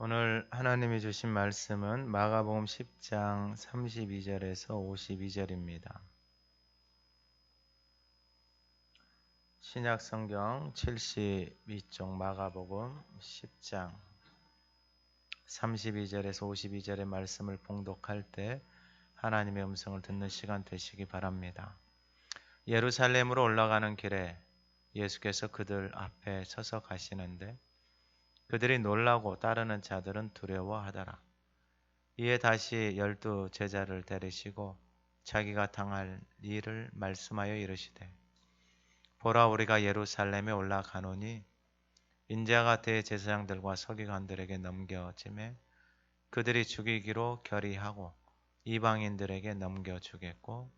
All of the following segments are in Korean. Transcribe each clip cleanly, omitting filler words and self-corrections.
오늘 하나님이 주신 말씀은 마가복음 10장 32절에서 52절입니다. 신약성경 72쪽 마가복음 10장 32절에서 52절의 말씀을 봉독할 때 하나님의 음성을 듣는 시간 되시기 바랍니다. 예루살렘으로 올라가는 길에 예수께서 그들 앞에 서서 가시는데 그들이 놀라고 따르는 자들은 두려워하더라. 이에 다시 12 제자를 데리시고 자기가 당할 일을 말씀하여 이르시되 보라 우리가 예루살렘에 올라가노니 인자가 대제사장들과 서기관들에게 넘겨짐에 그들이 죽이기로 결의하고 이방인들에게 넘겨주겠고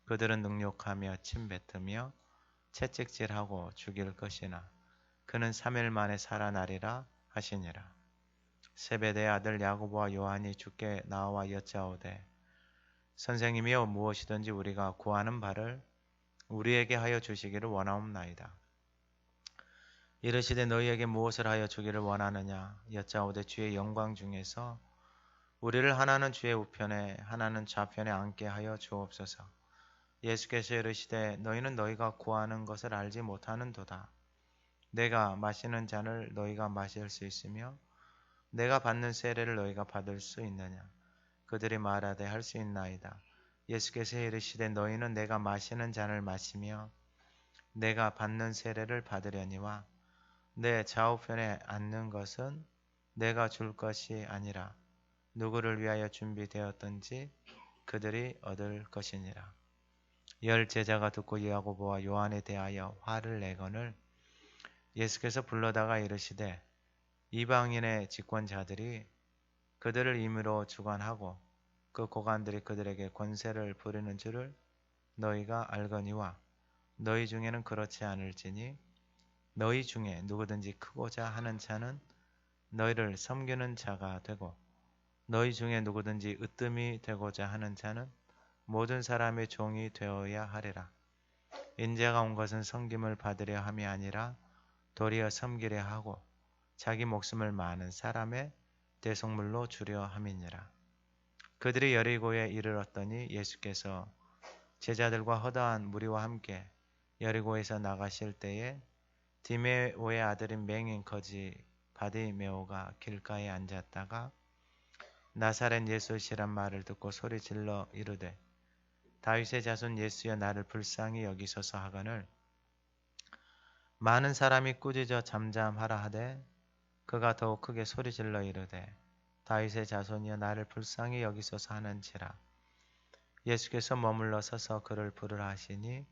그들은 능욕하며 침뱉으며 채찍질하고 죽일 것이나 그는 3일 만에 살아나리라 하시니라. 세베대의 아들 야고보와 요한이 주께 나와 여짜오되 선생님이여 무엇이든지 우리가 구하는 바를 우리에게 하여 주시기를 원하옵나이다. 이르시되 너희에게 무엇을 하여 주기를 원하느냐 여짜오되 주의 영광 중에서 우리를 하나는 주의 우편에 하나는 좌편에 앉게 하여 주옵소서. 예수께서 이르시되 너희는 너희가 구하는 것을 알지 못하는도다. 내가 마시는 잔을 너희가 마실 수 있으며 내가 받는 세례를 너희가 받을 수 있느냐. 그들이 말하되 할 수 있나이다. 예수께서 이르시되 너희는 내가 마시는 잔을 마시며 내가 받는 세례를 받으려니와 내 좌우편에 앉는 것은 내가 줄 것이 아니라 누구를 위하여 준비되었든지 그들이 얻을 것이니라. 10 제자가 듣고 야고보와 요한에 대하여 화를 내거늘 예수께서 불러다가 이르시되 이방인의 집권자들이 그들을 임의로 주관하고 그 고관들이 그들에게 권세를 부리는 줄을 너희가 알거니와 너희 중에는 그렇지 않을지니 너희 중에 누구든지 크고자 하는 자는 너희를 섬기는 자가 되고 너희 중에 누구든지 으뜸이 되고자 하는 자는 모든 사람의 종이 되어야 하리라. 인자가 온 것은 섬김을 받으려 함이 아니라 도리어 섬기려 하고 자기 목숨을 많은 사람의 대속물로 주려 함이니라. 그들이 여리고에 이르렀더니 예수께서 제자들과 허다한 무리와 함께 여리고에서 나가실 때에 디메오의 아들인 맹인 거지 바디메오가 길가에 앉았다가 나사렛 예수시란 말을 듣고 소리질러 이르되 다윗의 자손 예수여 나를 불쌍히 여기소서 하거늘 많은 사람이 꾸짖어 잠잠하라 하되 그가 더욱 크게 소리질러 이르되 다윗의 자손이여 나를 불쌍히 여기소서 하는지라. 예수께서 머물러 서서 그를 부르라 하시니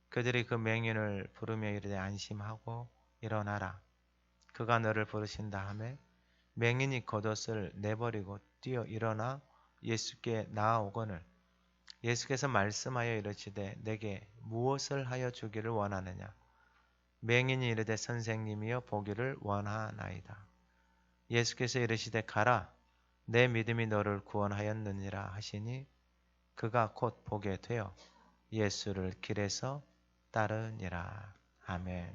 그들이 그 맹인을 부르며 이르되 안심하고 일어나라. 그가 너를 부르신다 하매 맹인이 겉옷을 내버리고 뛰어 일어나 예수께 나아오거늘 예수께서 말씀하여 이르시되 내게 무엇을 하여 주기를 원하느냐. 맹인이 이르되 선생님이여 보기를 원하나이다. 예수께서 이르시되 가라 내 믿음이 너를 구원하였느니라 하시니 그가 곧 보게 되어 예수를 길에서 따르니라. 아멘.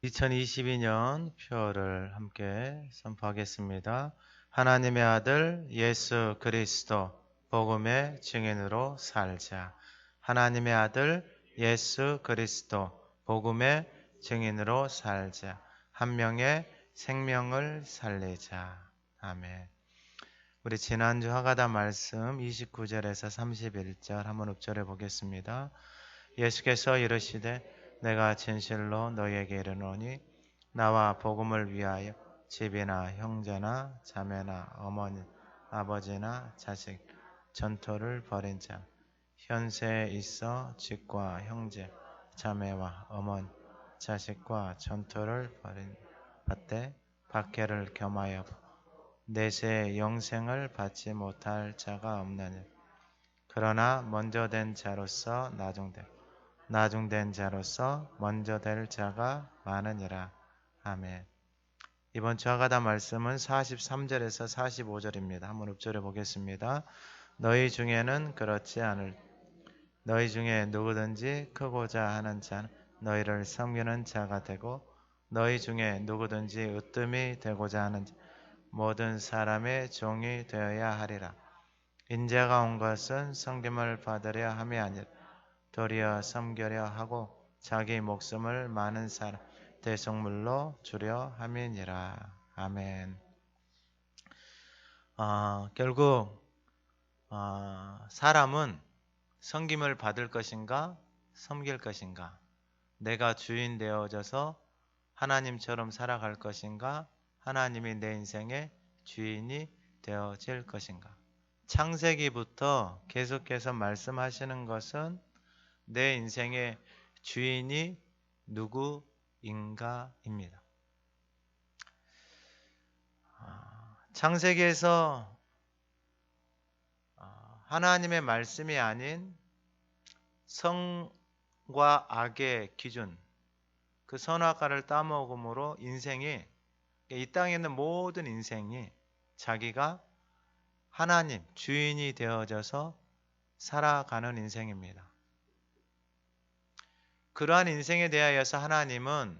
2022년 표를 함께 선포하겠습니다. 하나님의 아들 예수 그리스도 복음의 증인으로 살자. 하나님의 아들 예수 그리스도 복음의 증인으로 살자. 한 명의 생명을 살리자. 아멘. 우리 지난주 하가다 말씀 29절에서 31절 한번 읊조려 보겠습니다. 예수께서 이르시되 내가 진실로 너희에게 이르노니 나와 복음을 위하여 집이나 형제나 자매나 어머니 아버지나 자식 전토를 벌인 자 현세에 있어 집과 형제 자매와 어머니 자식과 전토를 벌인 받되 박해를 겸하여 내세의 영생을 받지 못할 자가 없느니 그러나 먼저 된 자로서 나중된 자로서 먼저 될 자가 많으니라. 아멘. 이번 주 하가다 말씀은 43절에서 45절입니다. 한번 읊조려 보겠습니다. 너희 중에는 그렇지 않을 너희 중에 누구든지 크고자 하는 자는 너희를 섬기는 자가 되고 너희 중에 누구든지 으뜸이 되고자 하는 자 모든 사람의 종이 되어야 하리라. 인자가 온 것은 섬김을 받으려 함이 아니라 도리어 섬기려 하고 자기 목숨을 많은 사람 대속물로 주려 함이니라. 아멘. 결국 사람은 섬김을 받을 것인가 섬길 것인가, 내가 주인 되어져서 하나님처럼 살아갈 것인가, 하나님이 내 인생의 주인이 되어질 것인가. 창세기부터 계속해서 말씀하시는 것은 내 인생의 주인이 누구인가입니다. 창세기에서 하나님의 말씀이 아닌 성과 악의 기준, 그 선악과를 따먹음으로 인생이, 이 땅에 있는 모든 인생이 자기가 하나님, 주인이 되어져서 살아가는 인생입니다. 그러한 인생에 대하여서 하나님은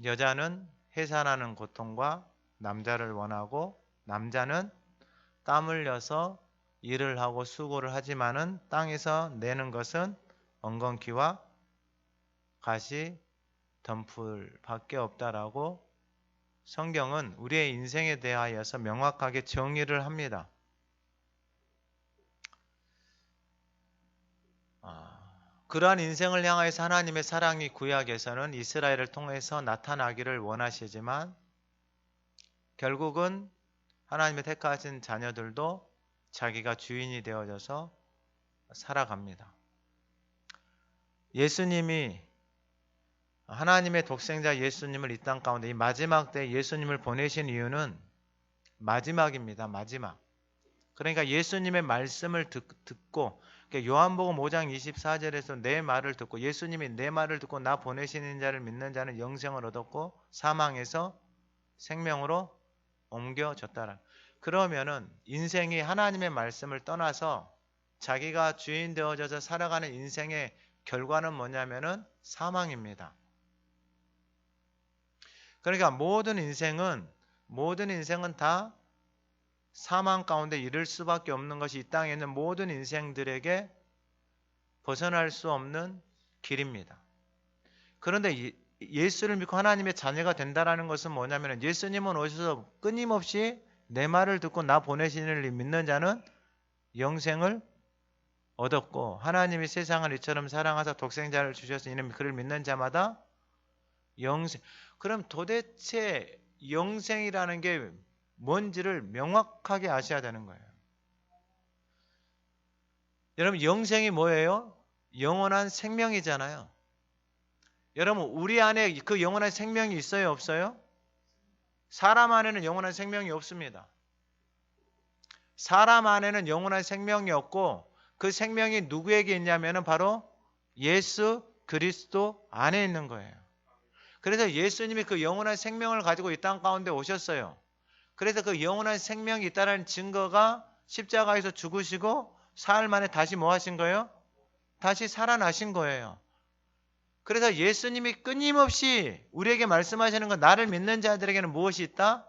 여자는 해산하는 고통과 남자를 원하고, 남자는 땀 흘려서 일을 하고 수고를 하지만은 땅에서 내는 것은 엉겅퀴와 가시 덤풀 밖에 없다라고 성경은 우리의 인생에 대하여서 명확하게 정의를 합니다. 그러한 인생을 향하여서 하나님의 사랑이 구약에서는 이스라엘을 통해서 나타나기를 원하시지만 결국은 하나님의 택하신 자녀들도 자기가 주인이 되어져서 살아갑니다. 예수님이, 하나님의 독생자 예수님을 이 땅 가운데 이 마지막 때 예수님을 보내신 이유는 마지막입니다. 마지막. 그러니까 예수님의 말씀을 듣고, 요한복음 5장 24절에서 내 말을 듣고, 예수님이 내 말을 듣고 나 보내시는 자를 믿는 자는 영생을 얻었고 사망에서 생명으로 옮겨졌다라. 그러면은 인생이 하나님의 말씀을 떠나서 자기가 주인 되어져서 살아가는 인생의 결과는 뭐냐면은 사망입니다. 그러니까 모든 인생은 다 사망 가운데 이를 수밖에 없는 것이 이 땅에 있는 모든 인생들에게 벗어날 수 없는 길입니다. 그런데 예수를 믿고 하나님의 자녀가 된다는 것은 뭐냐면, 예수님은 오셔서 끊임없이 내 말을 듣고 나 보내신 이를 믿는 자는 영생을 얻었고, 하나님이 세상을 이처럼 사랑하사 독생자를 주셔서 이는 그를 믿는 자마다 영생. 그럼 도대체 영생이라는 게 뭔지를 명확하게 아셔야 되는 거예요. 여러분, 영생이 뭐예요? 영원한 생명이잖아요. 여러분, 우리 안에 그 영원한 생명이 있어요, 없어요? 사람 안에는 영원한 생명이 없습니다. 사람 안에는 영원한 생명이 없고, 그 생명이 누구에게 있냐면 바로 예수 그리스도 안에 있는 거예요. 그래서 예수님이 그 영원한 생명을 가지고 이 땅 가운데 오셨어요. 그래서 그 영원한 생명이 있다는 증거가 십자가에서 죽으시고 사흘 만에 다시 뭐 하신 거예요? 다시 살아나신 거예요. 그래서 예수님이 끊임없이 우리에게 말씀하시는 건, 나를 믿는 자들에게는 무엇이 있다?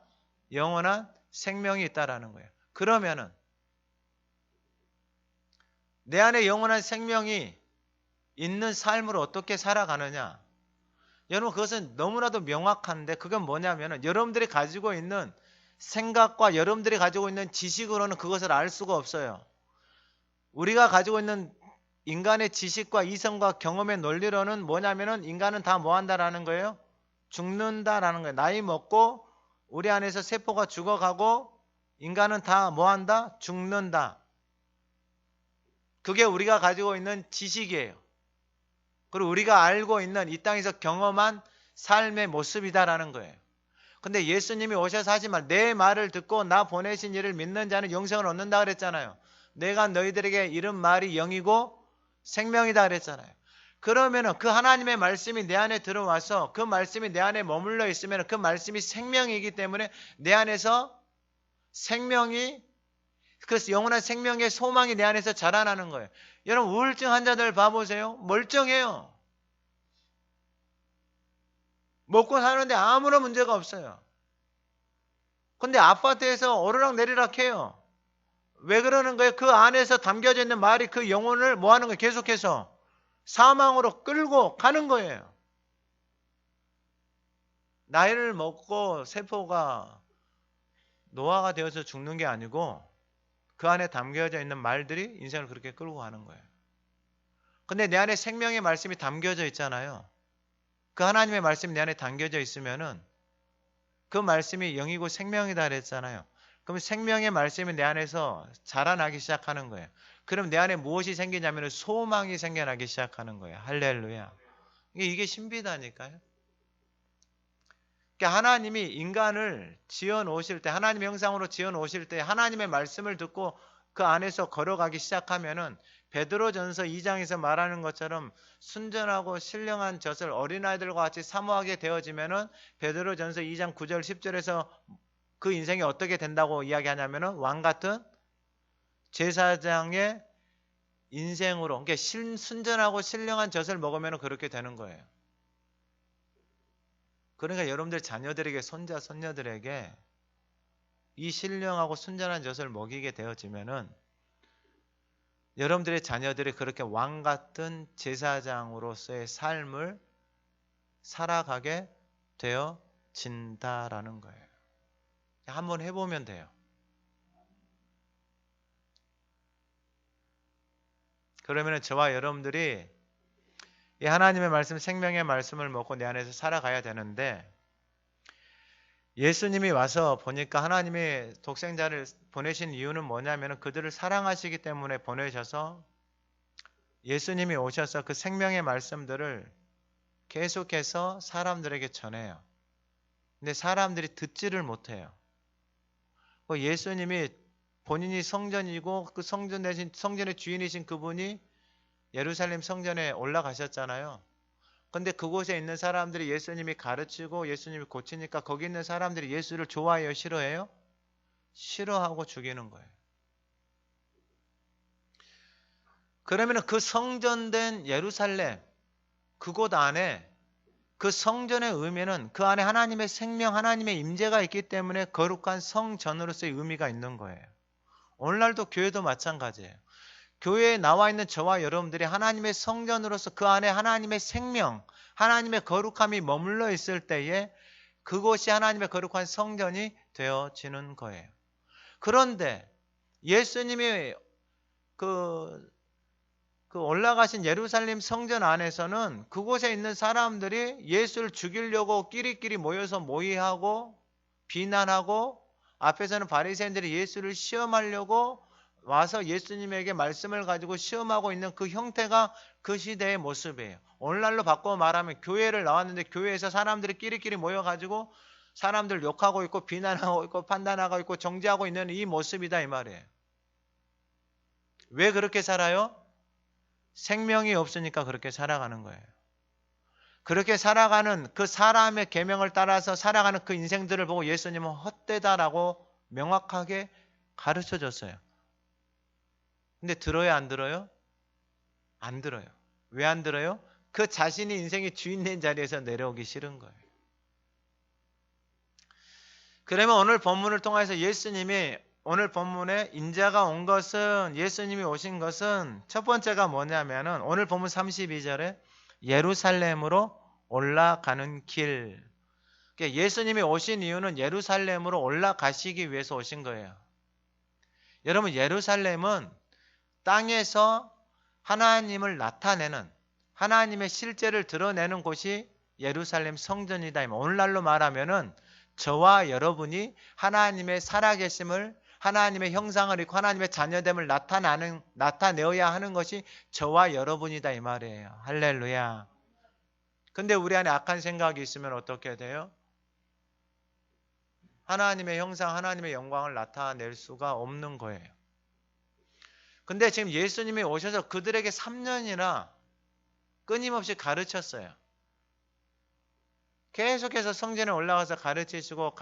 영원한 생명이 있다라는 거예요. 그러면은 내 안에 영원한 생명이 있는 삶을 어떻게 살아가느냐? 여러분, 그것은 너무나도 명확한데, 그건 뭐냐면은 여러분들이 가지고 있는 생각과 여러분들이 가지고 있는 지식으로는 그것을 알 수가 없어요. 우리가 가지고 있는 인간의 지식과 이성과 경험의 논리로는 뭐냐면은, 인간은 다 뭐 한다라는 거예요? 죽는다라는 거예요. 나이 먹고 우리 안에서 세포가 죽어가고 인간은 다 뭐 한다? 죽는다. 그게 우리가 가지고 있는 지식이에요. 그리고 우리가 알고 있는 이 땅에서 경험한 삶의 모습이다라는 거예요. 근데 예수님이 오셔서 하지만 내 말을 듣고 나 보내신 이를 믿는 자는 영생을 얻는다 그랬잖아요. 내가 너희들에게 이른 말이 영이고 생명이다 그랬잖아요. 그러면은 그 하나님의 말씀이 내 안에 들어와서 그 말씀이 내 안에 머물러 있으면 그 말씀이 생명이기 때문에 내 안에서 생명이, 그래서 영원한 생명의 소망이 내 안에서 자라나는 거예요. 여러분, 우울증 환자들 봐보세요. 멀쩡해요. 먹고 사는데 아무런 문제가 없어요. 근데 아파트에서 오르락내리락 해요. 왜 그러는 거예요? 그 안에서 담겨져 있는 말이 그 영혼을 뭐 하는 거예요? 계속해서 사망으로 끌고 가는 거예요. 나이를 먹고 세포가 노화가 되어서 죽는 게 아니고 그 안에 담겨져 있는 말들이 인생을 그렇게 끌고 가는 거예요. 근데 내 안에 생명의 말씀이 담겨져 있잖아요. 그 하나님의 말씀이 내 안에 담겨져 있으면은 그 말씀이 영이고 생명이다 그랬잖아요. 그럼 생명의 말씀이 내 안에서 자라나기 시작하는 거예요. 그럼 내 안에 무엇이 생기냐면 소망이 생겨나기 시작하는 거예요. 할렐루야. 이게 신비다니까요. 그러니까 하나님이 인간을 지어 놓으실 때, 하나님의 형상으로 지어 놓으실 때 하나님의 말씀을 듣고 그 안에서 걸어가기 시작하면은 베드로전서 2장에서 말하는 것처럼 순전하고 신령한 젖을 어린아이들과 같이 사모하게 되어지면은 베드로전서 2장 9절 10절에서 그 인생이 어떻게 된다고 이야기하냐면은 왕 같은 제사장의 인생으로, 그러니까 순전하고 신령한 젖을 먹으면 그렇게 되는 거예요. 그러니까 여러분들 자녀들에게, 손자 손녀들에게 이 신령하고 순전한 젖을 먹이게 되어지면은 여러분들의 자녀들이 그렇게 왕 같은 제사장으로서의 삶을 살아가게 되어진다라는 거예요. 한번 해보면 돼요. 그러면 저와 여러분들이 이 하나님의 말씀, 생명의 말씀을 먹고 내 안에서 살아가야 되는데, 예수님이 와서 보니까 하나님이 독생자를 보내신 이유는 뭐냐면 그들을 사랑하시기 때문에 보내셔서 예수님이 오셔서 그 생명의 말씀들을 계속해서 사람들에게 전해요. 근데 사람들이 듣지를 못해요. 예수님이 본인이 성전이고 그 성전 대신 성전의 주인이신 그분이 예루살렘 성전에 올라가셨잖아요. 근데 그곳에 있는 사람들이 예수님이 가르치고 예수님이 고치니까 거기 있는 사람들이 예수를 좋아해요? 싫어해요? 싫어하고 죽이는 거예요. 그러면 그 성전된 예루살렘, 그곳 안에 그 성전의 의미는 그 안에 하나님의 생명, 하나님의 임재가 있기 때문에 거룩한 성전으로서의 의미가 있는 거예요. 오늘날도 교회도 마찬가지예요. 교회에 나와 있는 저와 여러분들이 하나님의 성전으로서 그 안에 하나님의 생명, 하나님의 거룩함이 머물러 있을 때에 그곳이 하나님의 거룩한 성전이 되어지는 거예요. 그런데 예수님이 그 올라가신 예루살렘 성전 안에서는 그곳에 있는 사람들이 예수를 죽이려고 끼리끼리 모여서 모의하고 비난하고, 앞에서는 바리새인들이 예수를 시험하려고 와서 예수님에게 말씀을 가지고 시험하고 있는 그 형태가 그 시대의 모습이에요. 오늘날로 바꿔 말하면 교회를 나왔는데 교회에서 사람들이 끼리끼리 모여가지고 사람들 욕하고 있고 비난하고 있고 판단하고 있고 정죄하고 있는 이 모습이다 이 말이에요. 왜 그렇게 살아요? 생명이 없으니까 그렇게 살아가는 거예요. 그렇게 살아가는 그 사람의 계명을 따라서 살아가는 그 인생들을 보고 예수님은 헛되다라고 명확하게 가르쳐 줬어요. 근데 들어요, 안 들어요? 안 들어요. 왜 안 들어요? 그 자신이 인생의 주인된 자리에서 내려오기 싫은 거예요. 그러면 오늘 본문을 통해서 예수님이, 오늘 본문에 인자가 온 것은, 예수님이 오신 것은 첫 번째가 뭐냐면은 오늘 본문 32절에 예루살렘으로 올라가는 길. 그러니까 예수님이 오신 이유는 예루살렘으로 올라가시기 위해서 오신 거예요. 여러분, 예루살렘은 땅에서 하나님을 나타내는, 하나님의 실제를 드러내는 곳이 예루살렘 성전이다. 오늘날로 말하면은 저와 여러분이 하나님의 살아계심을, 하나님의 형상을 입고 하나님의 자녀됨을 나타내어야 하는 것이 저와 여러분이다 이 말이에요. 할렐루야. 근데 우리 안에 악한 생각이 있으면 어떻게 돼요? 하나님의 형상, 하나님의 영광을 나타낼 수가 없는 거예요. 근데 지금 예수님이 오셔서 그들에게 3년이나 끊임없이 가르쳤어요. 계속해서 성전에 올라가서 가르치시고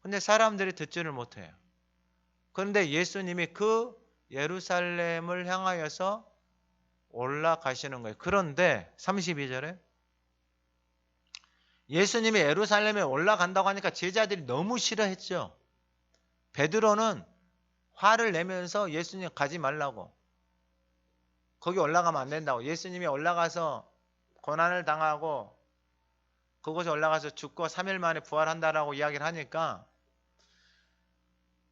근데 사람들이 듣지를 못해요. 그런데 예수님이 그 예루살렘을 향하여서 올라가시는 거예요. 그런데 32절에 예수님이 예루살렘에 올라간다고 하니까 제자들이 너무 싫어했죠. 베드로는 화를 내면서 예수님 가지 말라고, 거기 올라가면 안 된다고, 예수님이 올라가서 고난을 당하고 그곳에 올라가서 죽고 3일 만에 부활한다라고 이야기를 하니까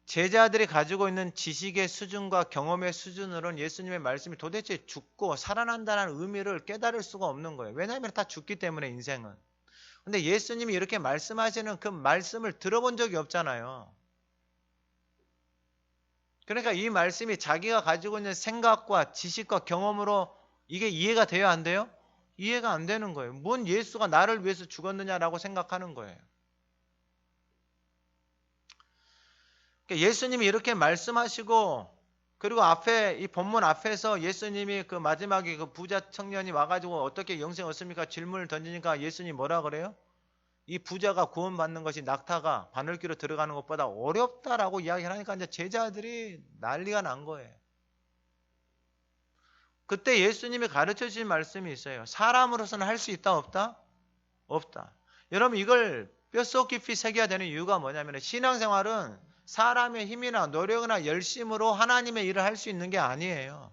제자들이 가지고 있는 지식의 수준과 경험의 수준으로는 예수님의 말씀이 도대체 죽고 살아난다는 의미를 깨달을 수가 없는 거예요. 왜냐하면 다 죽기 때문에 인생은. 근데 예수님이 이렇게 말씀하시는 그 말씀을 들어본 적이 없잖아요. 그러니까 이 말씀이 자기가 가지고 있는 생각과 지식과 경험으로 이게 이해가 돼요, 안 돼요? 이해가 안 되는 거예요. 뭔 예수가 나를 위해서 죽었느냐라고 생각하는 거예요. 예수님이 이렇게 말씀하시고, 그리고 앞에 이 본문 앞에서 예수님이 그 마지막에 그 부자 청년이 와가지고 어떻게 영생 얻습니까? 질문을 던지니까 예수님이 뭐라 그래요? 이 부자가 구원받는 것이 낙타가 바늘귀로 들어가는 것보다 어렵다라고 이야기를 하니까 이제 제자들이 난리가 난 거예요. 그때 예수님이 가르쳐 주신 말씀이 있어요. 사람으로서는 할 수 있다, 없다? 없다. 여러분, 이걸 뼛속 깊이 새겨야 되는 이유가 뭐냐면, 신앙생활은 사람의 힘이나 노력이나 열심으로 하나님의 일을 할 수 있는 게 아니에요.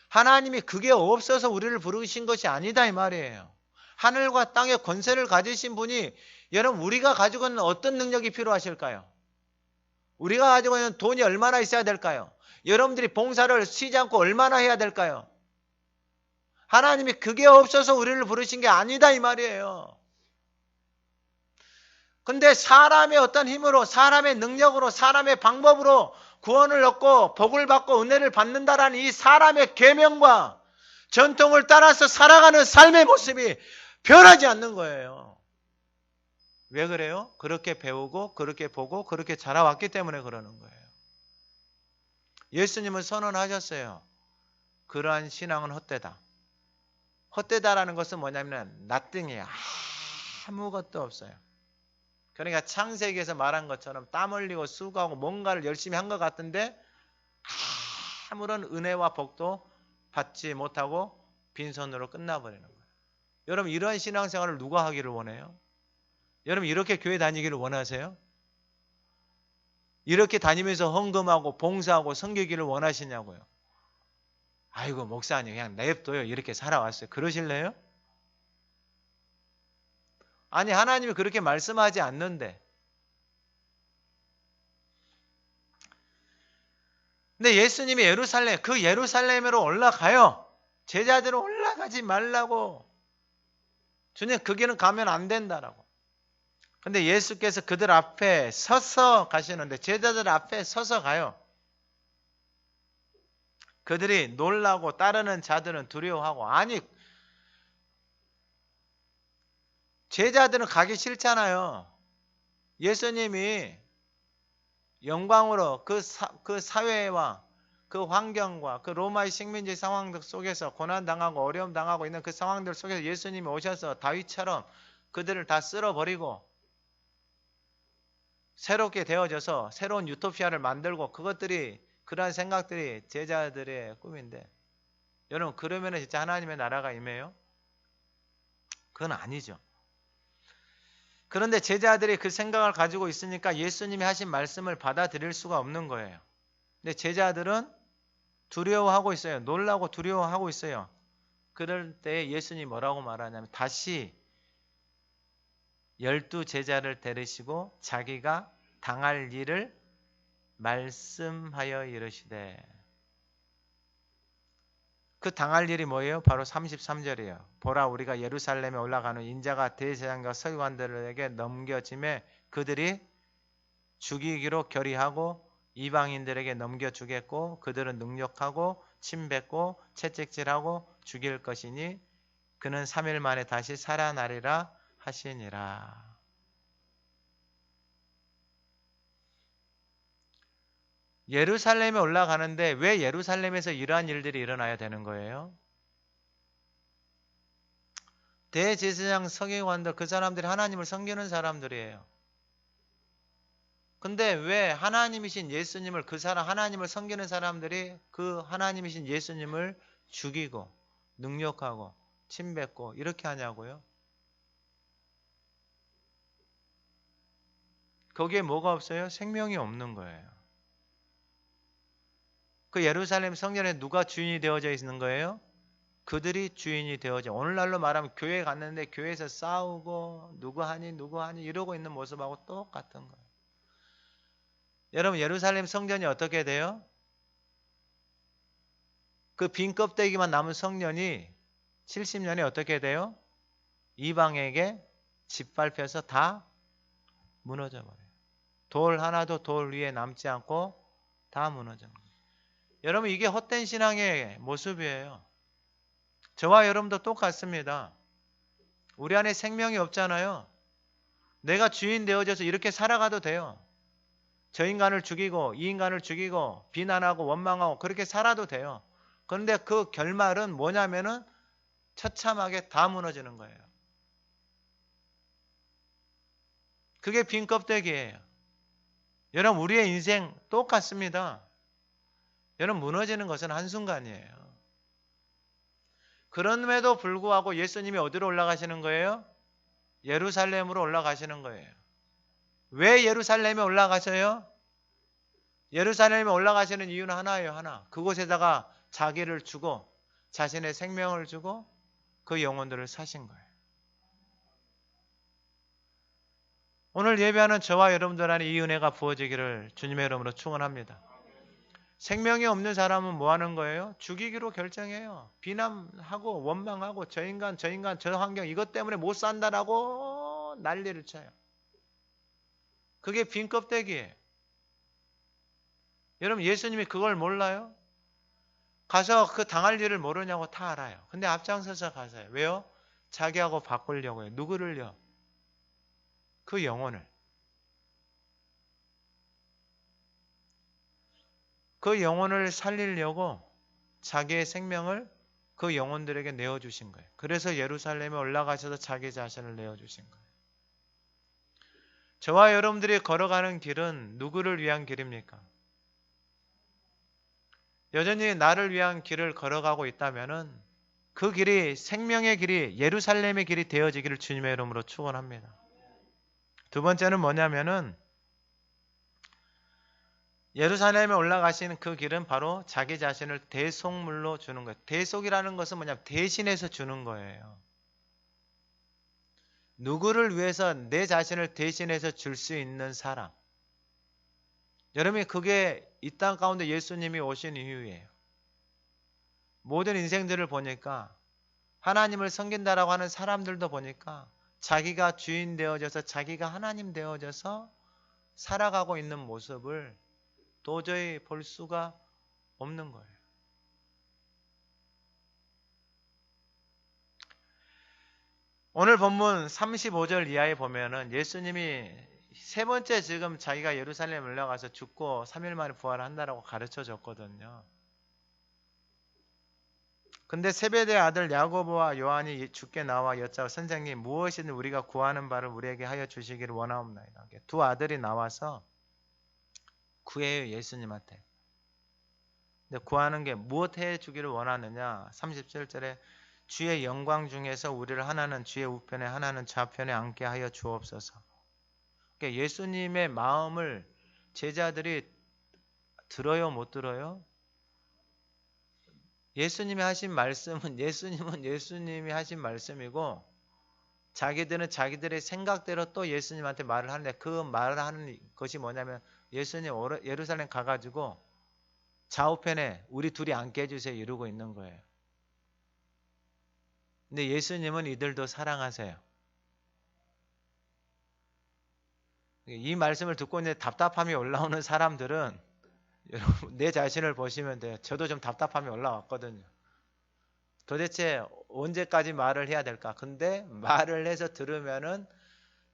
하나님이 그게 없어서 우리를 부르신 것이 아니다 이 말이에요. 하늘과 땅의 권세를 가지신 분이, 여러분, 우리가 가지고 있는 어떤 능력이 필요하실까요? 우리가 가지고 있는 돈이 얼마나 있어야 될까요? 여러분들이 봉사를 쉬지 않고 얼마나 해야 될까요? 하나님이 그게 없어서 우리를 부르신 게 아니다 이 말이에요. 근데 사람의 어떤 힘으로, 사람의 능력으로, 사람의 방법으로 구원을 얻고 복을 받고 은혜를 받는다라는 이 사람의 계명과 전통을 따라서 살아가는 삶의 모습이 변하지 않는 거예요. 왜 그래요? 그렇게 배우고 그렇게 보고 그렇게 자라왔기 때문에 그러는 거예요. 예수님은 선언하셨어요. 그러한 신앙은 헛되다. 헛되다라는 것은 뭐냐면 나띵이에요. 아무것도 없어요. 그러니까 창세기에서 말한 것처럼 땀 흘리고 수고하고 뭔가를 열심히 한 것 같은데 아무런 은혜와 복도 받지 못하고 빈손으로 끝나버리는 거예요. 여러분, 이런 신앙생활을 누가 하기를 원해요? 여러분, 이렇게 교회 다니기를 원하세요? 이렇게 다니면서 헌금하고 봉사하고 섬기기를 원하시냐고요? 아이고, 목사님 그냥 냅둬요. 이렇게 살아왔어요. 그러실래요? 아니, 하나님이 그렇게 말씀하지 않는데. 근데 예수님이 그 예루살렘으로 올라가요. 제자들은 올라가지 말라고. 주님, 그 길은 가면 안 된다라고. 근데 예수께서 그들 앞에 서서 가시는데, 제자들 앞에 서서 가요. 그들이 놀라고 따르는 자들은 두려워하고. 아니, 제자들은 가기 싫잖아요. 예수님이 영광으로 그 사회와 그 환경과 그 로마의 식민지 상황들 속에서 고난당하고 어려움당하고 있는 그 상황들 속에서 예수님이 오셔서 다윗처럼 그들을 다 쓸어버리고 새롭게 되어져서 새로운 유토피아를 만들고, 그러한 생각들이 제자들의 꿈인데, 여러분, 그러면 진짜 하나님의 나라가 임해요? 그건 아니죠. 그런데 제자들이 그 생각을 가지고 있으니까 예수님이 하신 말씀을 받아들일 수가 없는 거예요. 근데 제자들은 두려워하고 있어요. 놀라고 두려워하고 있어요. 그럴 때 예수님이 뭐라고 말하냐면, 다시 12제자를 데리시고 자기가 당할 일을 말씀하여 이르시되. 그 당할 일이 뭐예요? 바로 33절이에요. 보라, 우리가 예루살렘에 올라가는 인자가 대제사장과 서기관들에게 넘겨짐에 그들이 죽이기로 결의하고 이방인들에게 넘겨주겠고, 그들은 능욕하고 침뱉고 채찍질하고 죽일 것이니 그는 3일 만에 다시 살아나리라 하시니라. 예루살렘에 올라가는데 왜 예루살렘에서 이러한 일들이 일어나야 되는 거예요? 대제사장 서기관들, 그 사람들이 하나님을 섬기는 사람들이에요. 근데 왜 하나님이신 예수님을, 하나님을 섬기는 사람들이 그 하나님이신 예수님을 죽이고 능욕하고 침뱉고 이렇게 하냐고요? 거기에 뭐가 없어요? 생명이 없는 거예요. 그 예루살렘 성전에 누가 주인이 되어져 있는 거예요? 그들이 주인이 되어져. 오늘날로 말하면 교회 갔는데 교회에서 싸우고 누구 하니 이러고 있는 모습하고 똑같은 거예요. 여러분 예루살렘 성전이 어떻게 돼요? 그 빈 껍데기만 남은 성전이 70년에 어떻게 돼요? 이방에게 짓밟혀서 다 무너져 버려요. 돌 하나도 돌 위에 남지 않고 다 무너져 버려요. 여러분 이게 헛된 신앙의 모습이에요. 저와 여러분도 똑같습니다. 우리 안에 생명이 없잖아요. 내가 주인 되어져서 이렇게 살아가도 돼요. 저 인간을 죽이고 이 인간을 죽이고 비난하고 원망하고 그렇게 살아도 돼요. 그런데 그 결말은 뭐냐면은 처참하게 다 무너지는 거예요. 그게 빈 껍데기예요. 여러분 우리의 인생 똑같습니다. 여러분 무너지는 것은 한순간이에요. 그럼에도 불구하고 예수님이 어디로 올라가시는 거예요? 예루살렘으로 올라가시는 거예요. 왜 예루살렘에 올라가셔요? 예루살렘에 올라가시는 이유는 하나예요. 하나. 그곳에다가 자기를 주고 자신의 생명을 주고 그 영혼들을 사신 거예요. 오늘 예배하는 저와 여러분들 안에 이 은혜가 부어지기를 주님의 이름으로 축원합니다. 생명이 없는 사람은 뭐 하는 거예요? 죽이기로 결정해요. 비난하고 원망하고 저 인간 저 환경 이것 때문에 못 산다라고 난리를 쳐요. 그게 빈 껍데기예요. 여러분 예수님이 그걸 몰라요? 가서 그 당할 일을 모르냐고 다 알아요. 근데 앞장서서 가세요. 왜요? 자기하고 바꾸려고요. 누구를요? 그 영혼을. 그 영혼을 살리려고 자기의 생명을 그 영혼들에게 내어주신 거예요. 그래서 예루살렘에 올라가셔서 자기 자신을 내어주신 거예요. 저와 여러분들이 걸어가는 길은 누구를 위한 길입니까? 여전히 나를 위한 길을 걸어가고 있다면은 그 길이 생명의 길이 예루살렘의 길이 되어지기를 주님의 이름으로 축원합니다. 두 번째는 뭐냐면은 예루살렘에 올라가시는 그 길은 바로 자기 자신을 대속물로 주는 거예요. 대속이라는 것은 뭐냐면 대신해서 주는 거예요. 누구를 위해서 내 자신을 대신해서 줄 수 있는 사람. 여러분이 그게 이 땅 가운데 예수님이 오신 이유예요. 모든 인생들을 보니까 하나님을 섬긴다라고 하는 사람들도 보니까 자기가 주인 되어져서 자기가 하나님 되어져서 살아가고 있는 모습을 도저히 볼 수가 없는 거예요. 오늘 본문 35절 이하에 보면은 예수님이 세 번째 지금 자기가 예루살렘에 올라가서 죽고 3일 만에 부활한다라고 가르쳐 줬거든요. 근데 세베대의 아들 야고보와 요한이 주께 나와 여짜고 선생님 무엇이든 우리가 구하는 바를 우리에게 하여 주시기를 원하옵나이다. 두 아들이 나와서 구해요 예수님한테. 근데 구하는 게 무엇 해 주기를 원하느냐? 37절에 주의 영광 중에서 우리를 하나는 주의 우편에 하나는 좌편에 앉게 하여 주옵소서. 그러니까 예수님의 마음을 제자들이 들어요 못 들어요? 예수님이 하신 말씀은 예수님이 하신 말씀이고 자기들은 자기들의 생각대로 또 예수님한테 말을 하는데 그 말을 하는 것이 뭐냐면 예수님 예루살렘 가가지고 좌우편에 우리 둘이 앉게 해주세요 이러고 있는 거예요. 근데 예수님은 이들도 사랑하세요. 이 말씀을 듣고 이제 답답함이 올라오는 사람들은 여러분 내 자신을 보시면 돼요. 저도 좀 답답함이 올라왔거든요. 도대체 언제까지 말을 해야 될까? 근데 말을 해서 들으면은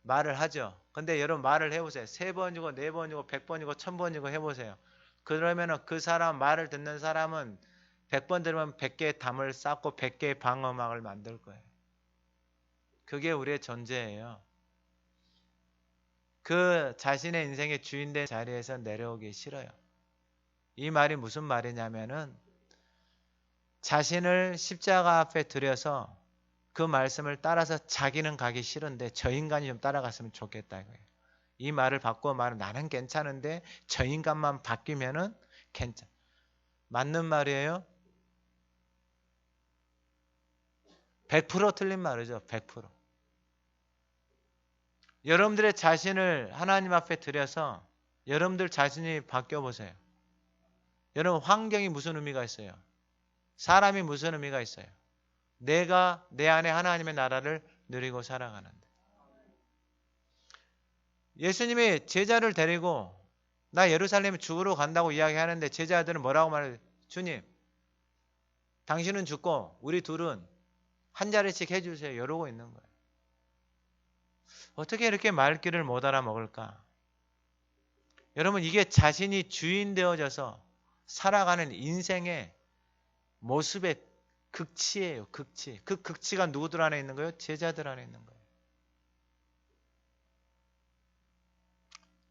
말을 하죠. 근데 여러분 말을 해보세요. 3번이고 4번이고 100번이고 1000번이고 해보세요. 그러면은 그 사람 말을 듣는 사람은 100번 들으면 100개의 담을 쌓고 100개의 방어막을 만들 거예요. 그게 우리의 존재예요. 그 자신의 인생의 주인된 자리에서 내려오기 싫어요. 이 말이 무슨 말이냐면은 자신을 십자가 앞에 들여서 그 말씀을 따라서 자기는 가기 싫은데 저 인간이 좀 따라갔으면 좋겠다 이거예요. 이 말을 바꾸어 말하면 나는 괜찮은데 저 인간만 바뀌면은 괜찮. 맞는 말이에요? 100% 틀린 말이죠. 100%. 여러분들의 자신을 하나님 앞에 드려서 여러분들 자신이 바뀌어 보세요. 여러분 환경이 무슨 의미가 있어요? 사람이 무슨 의미가 있어요? 내가 내 안에 하나님의 나라를 누리고 살아가는데. 예수님이 제자를 데리고 나 예루살렘에 죽으러 간다고 이야기하는데 제자들은 뭐라고 말해요? 주님, 당신은 죽고 우리 둘은 한 자리씩 해주세요. 이러고 있는 거예요. 어떻게 이렇게 말귀를 못 알아먹을까? 여러분 이게 자신이 주인 되어져서 살아가는 인생의 모습의 극치예요. 극치. 그 극치가 누구들 안에 있는 거예요? 제자들 안에 있는 거예요.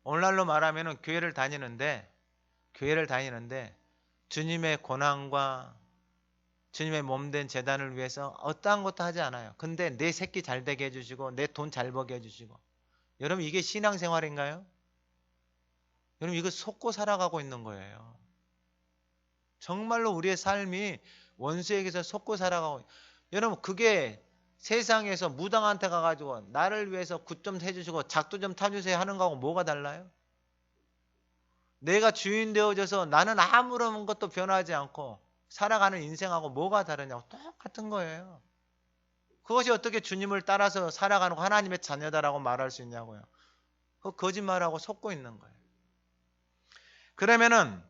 오늘날로 말하면 교회를 다니는데 주님의 고난과 주님의 몸된 제단을 위해서 어떠한 것도 하지 않아요. 근데 내 새끼 잘 되게 해주시고 내 돈 잘 벌게 해주시고. 여러분 이게 신앙생활인가요? 여러분 이거 속고 살아가고 있는 거예요. 정말로 우리의 삶이 원수에게서 속고 살아가고. 여러분 그게 세상에서 무당한테 가가지고 나를 위해서 굿 좀 해주시고 작두 좀 타주세요 하는 거하고 뭐가 달라요? 내가 주인 되어져서 나는 아무런 것도 변하지 않고 살아가는 인생하고 뭐가 다르냐고. 똑같은 거예요. 그것이 어떻게 주님을 따라서 살아가는 하나님의 자녀다라고 말할 수 있냐고요. 그 거짓말하고 속고 있는 거예요. 그러면은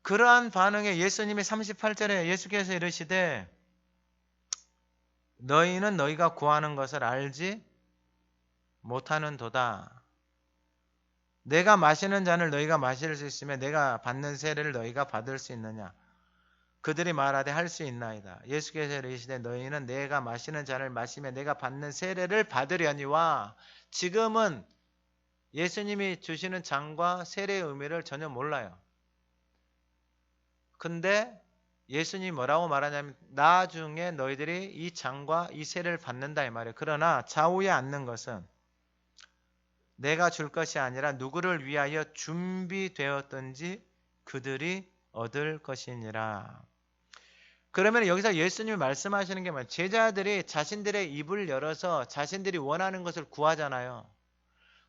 그러한 반응에 예수님이 38절에 예수께서 이르시되 너희는 너희가 구하는 것을 알지 못하는도다. 내가 마시는 잔을 너희가 마실 수 있으며 내가 받는 세례를 너희가 받을 수 있느냐. 그들이 말하되 할 수 있나이다. 예수께서 이르시되 너희는 내가 마시는 잔을 마시며 내가 받는 세례를 받으려니와. 지금은 예수님이 주시는 잔과 세례의 의미를 전혀 몰라요. 근데 예수님이 뭐라고 말하냐면 나중에 너희들이 이 잔과 이 세례를 받는다 이 말이에요. 그러나 좌우에 앉는 것은 내가 줄 것이 아니라 누구를 위하여 준비되었든지 그들이 얻을 것이니라. 그러면 여기서 예수님이 말씀하시는 게 뭐예요? 제자들이 자신들의 입을 열어서 자신들이 원하는 것을 구하잖아요.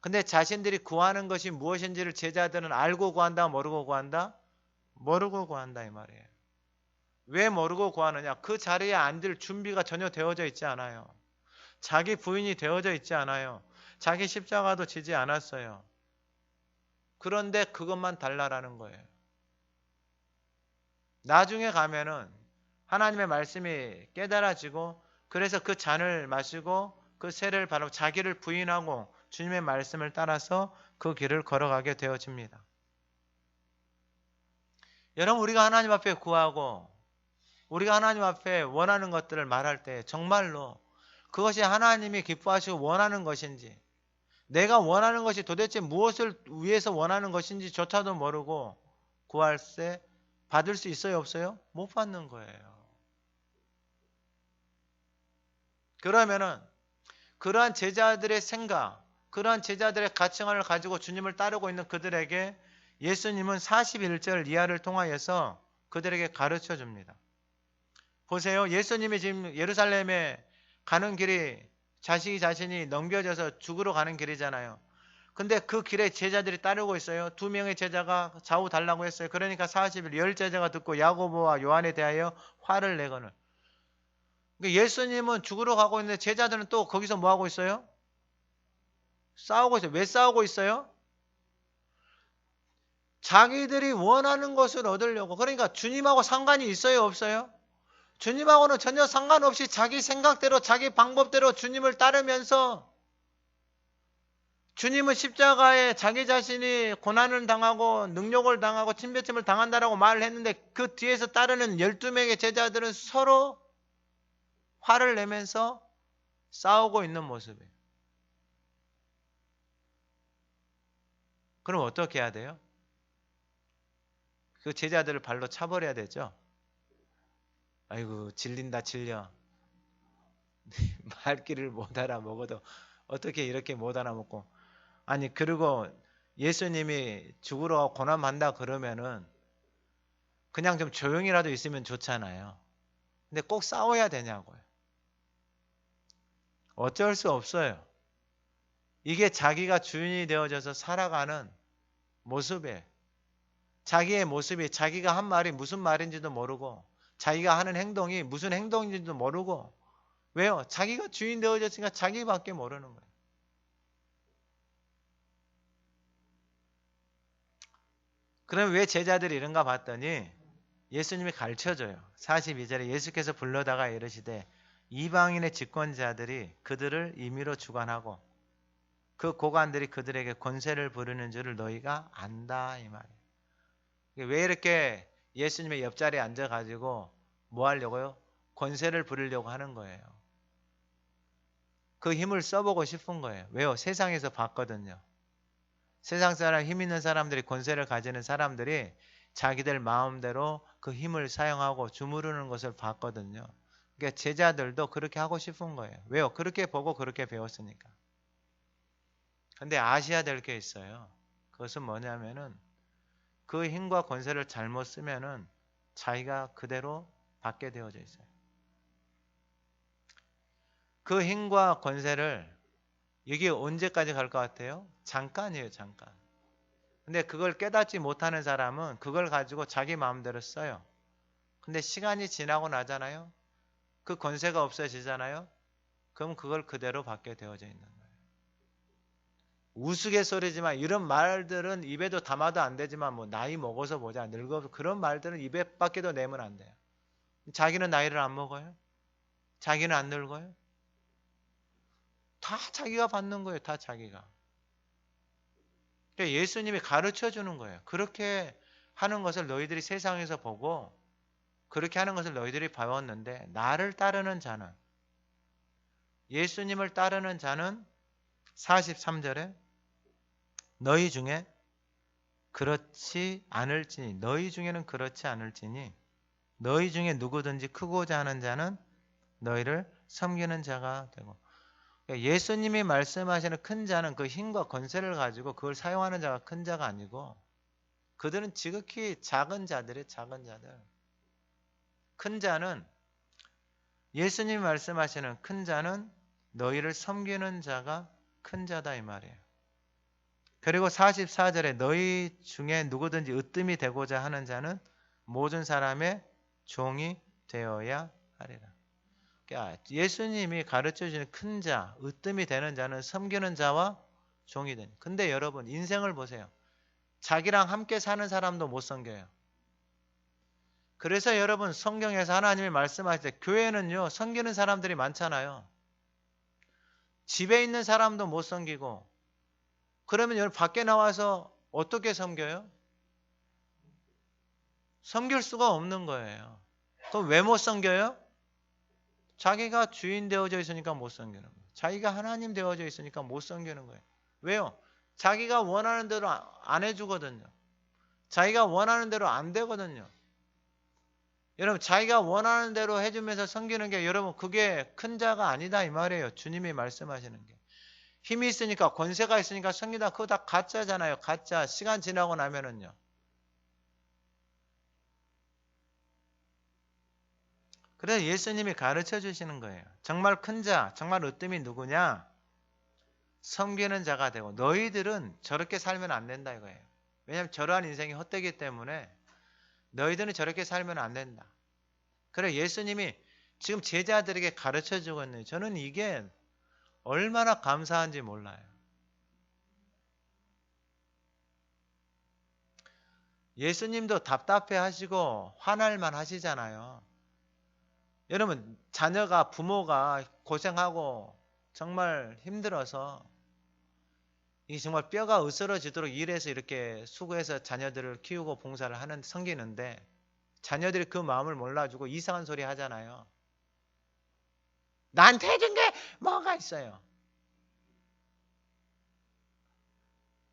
근데 자신들이 구하는 것이 무엇인지를 제자들은 알고 구한다, 모르고 구한다? 모르고 구한다 이 말이에요. 왜 모르고 구하느냐? 그 자리에 앉을 준비가 전혀 되어져 있지 않아요. 자기 부인이 되어져 있지 않아요. 자기 십자가도 지지 않았어요. 그런데 그것만 달라라는 거예요. 나중에 가면은 하나님의 말씀이 깨달아지고 그래서 그 잔을 마시고 그 세례를 받고 자기를 부인하고 주님의 말씀을 따라서 그 길을 걸어가게 되어집니다. 여러분 우리가 하나님 앞에 구하고 우리가 하나님 앞에 원하는 것들을 말할 때 정말로 그것이 하나님이 기뻐하시고 원하는 것인지 내가 원하는 것이 도대체 무엇을 위해서 원하는 것인지조차도 모르고 구할 때 받을 수 있어요 없어요? 못 받는 거예요. 그러면은 그러한 제자들의 생각, 그러한 제자들의 가치관을 가지고 주님을 따르고 있는 그들에게 예수님은 41절 이하를 통하여서 그들에게 가르쳐 줍니다. 보세요. 예수님이 지금 예루살렘에 가는 길이 자신이 넘겨져서 죽으러 가는 길이잖아요. 근데 그 길에 제자들이 따르고 있어요. 2명의 제자가 좌우 달라고 했어요. 그러니까 40일 10제자가 듣고 야고보와 요한에 대하여 화를 내거늘. 예수님은 죽으러 가고 있는데 제자들은 또 거기서 뭐 하고 있어요? 싸우고 있어요. 왜 싸우고 있어요? 자기들이 원하는 것을 얻으려고. 그러니까 주님하고 상관이 있어요 없어요? 주님하고는 전혀 상관없이 자기 생각대로 자기 방법대로 주님을 따르면서 주님은 십자가에 자기 자신이 고난을 당하고 능욕을 당하고 침뱉음을 당한다라고 말을 했는데 그 뒤에서 따르는 12명의 제자들은 서로 화를 내면서 싸우고 있는 모습이에요. 그럼 어떻게 해야 돼요? 그 제자들을 발로 차버려야 되죠. 아이고 질린다 질려. 말귀를 못 알아먹어도 어떻게 이렇게 못 알아먹고 아니 그리고 예수님이 죽으러 고난한다 그러면은 그냥 좀 조용히라도 있으면 좋잖아요. 근데 꼭 싸워야 되냐고요. 어쩔 수 없어요. 이게 자기가 주인이 되어져서 살아가는 모습이에요. 자기의 모습이 자기가 한 말이 무슨 말인지도 모르고 자기가 하는 행동이 무슨 행동인지도 모르고 왜요? 자기가 주인 되어졌으니까 자기밖에 모르는 거예요. 그럼 왜 제자들이 이런가 봤더니 예수님이 가르쳐줘요. 42절에 예수께서 불러다가 이르시되 이방인의 집권자들이 그들을 임의로 주관하고 그 고관들이 그들에게 권세를 부르는 줄을 너희가 안다 이 말이에요. 왜 이렇게 예수님의 옆자리에 앉아가지고 뭐 하려고요? 권세를 부리려고 하는 거예요. 그 힘을 써보고 싶은 거예요. 왜요? 세상에서 봤거든요. 세상 사람, 힘 있는 사람들이 권세를 가지는 사람들이 자기들 마음대로 그 힘을 사용하고 주무르는 것을 봤거든요. 그러니까 제자들도 그렇게 하고 싶은 거예요. 왜요? 그렇게 보고 그렇게 배웠으니까. 근데 아셔야 될 게 있어요. 그것은 뭐냐면은 그 힘과 권세를 잘못 쓰면은 자기가 그대로 받게 되어져 있어요. 그 힘과 권세를 이게 언제까지 갈 것 같아요? 잠깐이에요, 잠깐. 근데 그걸 깨닫지 못하는 사람은 그걸 가지고 자기 마음대로 써요. 근데 시간이 지나고 나잖아요. 그 권세가 없어지잖아요. 그럼 그걸 그대로 받게 되어져 있는 거예요. 우스갯소리지만 이런 말들은 입에도 담아도 안 되지만 뭐 나이 먹어서 보자 늙어서 그런 말들은 입에 밖에도 내면 안 돼요. 자기는 나이를 안 먹어요? 자기는 안 늙어요? 다 자기가 받는 거예요. 다 자기가. 그러니까 예수님이 가르쳐 주는 거예요. 그렇게 하는 것을 너희들이 세상에서 보고 그렇게 하는 것을 너희들이 배웠는데 나를 따르는 자는 예수님을 따르는 자는 43절에 너희 중에 그렇지 않을지니 너희 중에는 그렇지 않을지니 너희 중에 누구든지 크고자 하는 자는 너희를 섬기는 자가 되고 그러니까 예수님이 말씀하시는 큰 자는 그 힘과 권세를 가지고 그걸 사용하는 자가 큰 자가 아니고 그들은 지극히 작은 자들이에요. 작은 자들. 큰 자는 예수님이 말씀하시는 큰 자는 너희를 섬기는 자가 큰 자다 이 말이에요. 그리고 44절에 너희 중에 누구든지 으뜸이 되고자 하는 자는 모든 사람의 종이 되어야 하리라. 그러니까 예수님이 가르쳐 주시는 큰 자, 으뜸이 되는 자는 섬기는 자와 종이 되는. 근데 여러분 인생을 보세요. 자기랑 함께 사는 사람도 못 섬겨요. 그래서 여러분 성경에서 하나님이 말씀하실 때 교회는요 섬기는 사람들이 많잖아요. 집에 있는 사람도 못 섬기고 그러면 여러분 밖에 나와서 어떻게 섬겨요? 섬길 수가 없는 거예요. 그럼 왜 못 섬겨요? 자기가 주인 되어져 있으니까 못 섬기는 거예요. 자기가 하나님 되어져 있으니까 못 섬기는 거예요. 왜요? 자기가 원하는 대로 안 해주거든요. 자기가 원하는 대로 안 되거든요. 여러분 자기가 원하는 대로 해주면서 섬기는 게 여러분 그게 큰 자가 아니다 이 말이에요. 주님이 말씀하시는 게. 힘이 있으니까 권세가 있으니까 섬기다 그거 다 가짜잖아요. 가짜. 시간 지나고 나면은요. 그래서 예수님이 가르쳐 주시는 거예요. 정말 큰 자, 정말 으뜸이 누구냐? 섬기는 자가 되고 너희들은 저렇게 살면 안 된다 이거예요. 왜냐하면 저러한 인생이 헛되기 때문에 너희들은 저렇게 살면 안 된다. 그래 예수님이 지금 제자들에게 가르쳐 주고 있는 저는 이게 얼마나 감사한지 몰라요. 예수님도 답답해 하시고 화날만 하시잖아요. 여러분 자녀가 부모가 고생하고 정말 힘들어서 이 정말 뼈가 으스러지도록 일해서 이렇게 수고해서 자녀들을 키우고 봉사를 하는 섬기는데 자녀들이 그 마음을 몰라주고 이상한 소리 하잖아요. 나한테 해준 게 뭐가 있어요.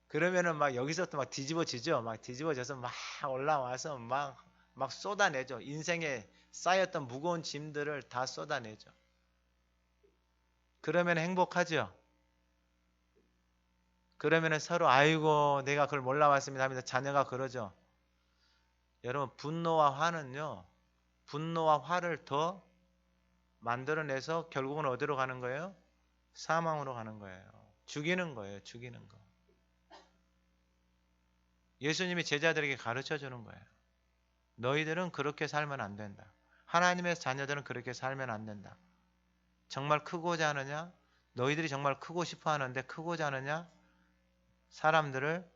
그러면은 막 여기서부터 막 뒤집어지죠. 막 뒤집어져서 막 올라와서 막 쏟아내죠. 인생에 쌓였던 무거운 짐들을 다 쏟아내죠. 그러면 행복하죠. 그러면은 서로 아이고 내가 그걸 몰라왔습니다 하면서 자녀가 그러죠. 여러분 분노와 화는요. 분노와 화를 더 만들어내서 결국은 어디로 가는 거예요? 사망으로 가는 거예요. 죽이는 거예요. 죽이는 거. 예수님이 제자들에게 가르쳐 주는 거예요. 너희들은 그렇게 살면 안 된다. 하나님의 자녀들은 그렇게 살면 안 된다. 정말 크고자 하느냐? 너희들이 정말 크고 싶어 하는데 크고자 하느냐? 사람들을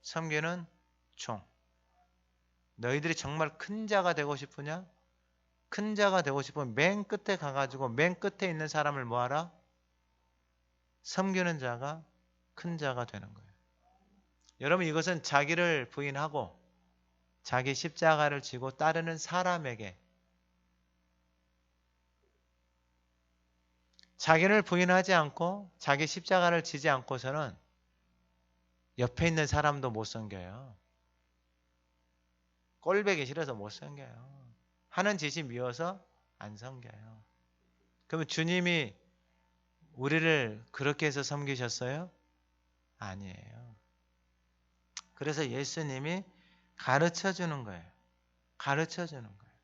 섬기는 종. 너희들이 정말 큰 자가 되고 싶으냐? 큰 자가 되고 싶으면 맨 끝에 가가지고 맨 끝에 있는 사람을 뭐하라? 섬기는 자가 큰 자가 되는 거예요. 여러분 이것은 자기를 부인하고 자기 십자가를 지고 따르는 사람에게 자기를 부인하지 않고 자기 십자가를 지지 않고서는 옆에 있는 사람도 못 섬겨요. 꼴배기 싫어서 못 섬겨요. 하는 짓이 미워서 안 섬겨요. 그러면 주님이 우리를 그렇게 해서 섬기셨어요? 아니에요. 그래서 예수님이 가르쳐 주는 거예요. 가르쳐 주는 거예요.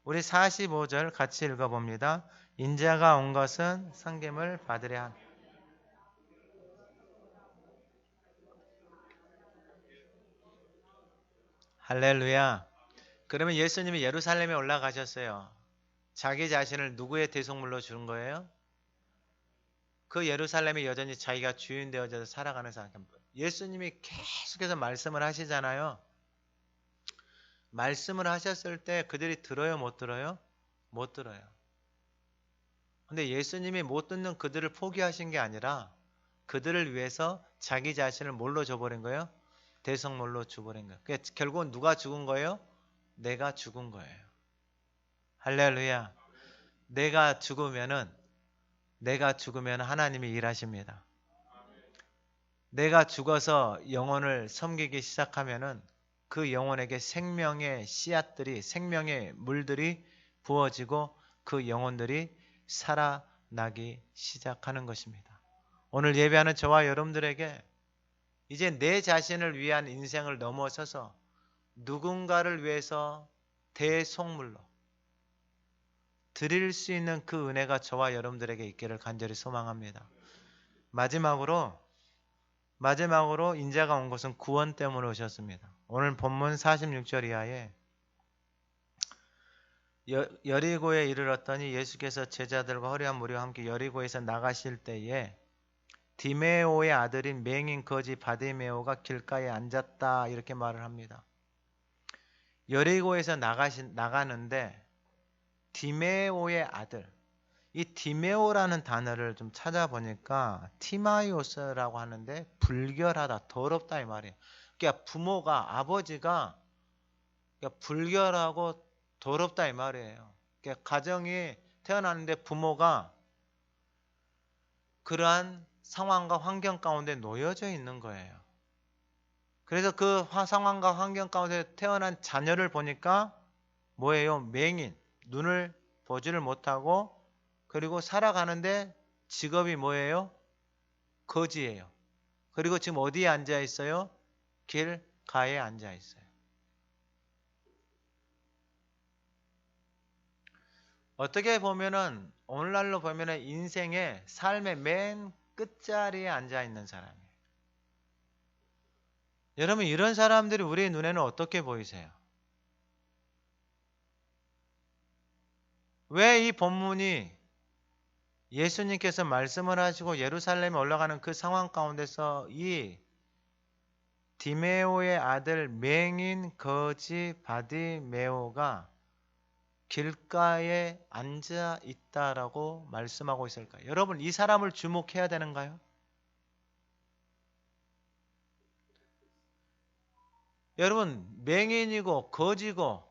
우리 45절 같이 읽어봅니다. 인자가 온 것은 섬김을 받으려 함. 할렐루야. 그러면 예수님이 예루살렘에 올라가셨어요. 자기 자신을 누구의 대속물로 준 거예요? 그 예루살렘이 여전히 자기가 주인 되어져서 살아가는 사람. 예수님이 계속해서 말씀을 하시잖아요. 말씀을 하셨을 때 그들이 들어요, 못 들어요? 못 들어요. 근데 예수님이 못 듣는 그들을 포기하신 게 아니라 그들을 위해서 자기 자신을 뭘로 줘버린 거예요? 대성물로 줘버린 거예요. 그러니까 결국은 누가 죽은 거예요? 내가 죽은 거예요. 할렐루야. 내가 죽으면 하나님이 일하십니다. 내가 죽어서 영혼을 섬기기 시작하면은 그 영혼에게 생명의 씨앗들이, 생명의 물들이 부어지고 그 영혼들이 살아나기 시작하는 것입니다. 오늘 예배하는 저와 여러분들에게 이제 내 자신을 위한 인생을 넘어서서 누군가를 위해서 대속물로 드릴 수 있는 그 은혜가 저와 여러분들에게 있기를 간절히 소망합니다. 마지막으로 인자가 온 것은 구원 때문에 오셨습니다. 오늘 본문 46절 이하에 여리고에 이르렀더니 예수께서 제자들과 허리한 무리와 함께 여리고에서 나가실 때에 디메오의 아들인 맹인 거지 바디메오가 길가에 앉았다 이렇게 말을 합니다. 여리고에서 나가는데 디메오의 아들, 이 디메오라는 단어를 좀 찾아보니까 티마이오스라고 하는데 불결하다, 더럽다 이 말이에요. 그러니까 부모가, 아버지가 그러니까 불결하고 더럽다 이 말이에요. 그러니까 가정이 태어나는데 부모가 그러한 상황과 환경 가운데 놓여져 있는 거예요. 그래서 그 상황과 환경 가운데 태어난 자녀를 보니까 뭐예요? 맹인, 눈을 보지를 못하고 그리고 살아가는데 직업이 뭐예요? 거지예요. 그리고 지금 어디에 앉아 있어요? 길가에 앉아 있어요. 어떻게 보면은 오늘날로 보면은 인생의 삶의 맨 끝자리에 앉아 있는 사람이에요. 여러분 이런 사람들이 우리 눈에는 어떻게 보이세요? 왜 이 본문이 예수님께서 말씀을 하시고 예루살렘에 올라가는 그 상황 가운데서 이 디메오의 아들 맹인 거지 바디메오가 길가에 앉아 있다라고 말씀하고 있을까요? 여러분 이 사람을 주목해야 되는가요? 여러분 맹인이고 거지고